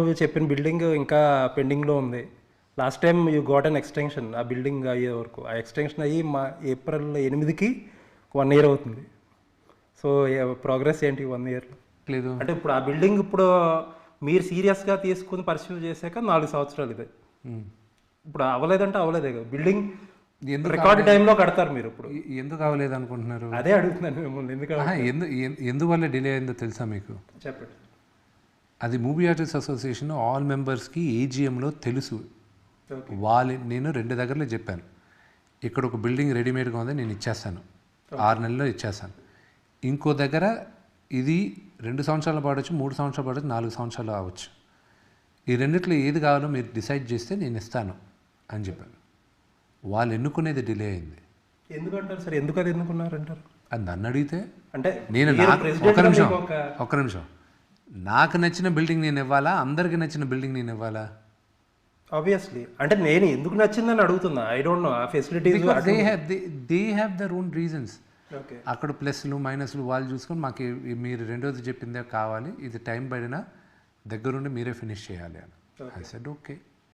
నువ్వు చెప్పిన బిల్డింగ్ ఇంకా పెండింగ్లో ఉంది. Last time you got an extension ఆ బిల్డింగ్ అయ్యే వరకు. ఆ ఎక్స్టెన్షన్ అయ్యి మా ఏప్రిల్ 8కి 1 ఇయర్ అవుతుంది. సో ప్రోగ్రెస్ ఏంటి 1 ఇయర్లో? లేదు అంటే ఇప్పుడు ఆ బిల్డింగ్ ఇప్పుడు మీరు సీరియస్గా తీసుకుని పరిశీలన చేశాక 4 సంవత్సరాలు ఇదే. ఇప్పుడు అవ్వలేదంటే అవ్వలేదే కదా. బిల్డింగ్ రికార్డ్ టైంలో కడతారు మీరు. ఇప్పుడు ఎందుకు అవ్వలేదు అనుకుంటున్నారు? అదే అడుగుతున్నాను మిమ్మల్ని. ఎందువల్ల డిలే అయిందో తెలుసా మీకు? చెప్పండి. అది మూవీ ఆర్టిస్ట్ అసోసియేషన్ ఆల్ మెంబర్స్కి ఏజీఎంలో తెలుసు. నేను 2 దగ్గరలో చెప్పాను, ఇక్కడ ఒక బిల్డింగ్ రెడీమేడ్గా ఉంది, నేను ఇచ్చేస్తాను, 6 నెలల్లో ఇచ్చేస్తాను. ఇంకో దగ్గర ఇది 2 సంవత్సరాలు పడవచ్చు, 3 సంవత్సరాలు పడవచ్చు, 4 సంవత్సరాలు అవ్వచ్చు. ఈ రెండిట్లో ఏది కావాలో మీరు డిసైడ్ చేస్తే నేను ఇస్తాను అని చెప్పాను. వాళ్ళు ఎన్నుకునేది డిలే అయింది. ఎందుకంటారు సార్? ఎందుకు అది ఎన్నుకున్నారంటారు? అది నన్ను అడిగితే అంటే నేను ఒక్క నిమిషం నాకు నచ్చిన బిల్డింగ్ నేను ఇవ్వాలా, అందరికి నచ్చిన బిల్డింగ్ నేను ఇవ్వాలా? ఆబ్వియస్లీ. అంటే నేను ఎందుకు నచ్చిందని అడుగుతున్నా. I don't know. ఆ facilities they have their own reasons. అక్కడ ప్లస్లు మైనస్లు వాళ్ళు చూసుకొని మాకు మీరు రెండోది చెప్పిందే కావాలి, ఇది టైం పడినా దగ్గరుండి మీరే ఫినిష్ చేయాలి అని. I said okay.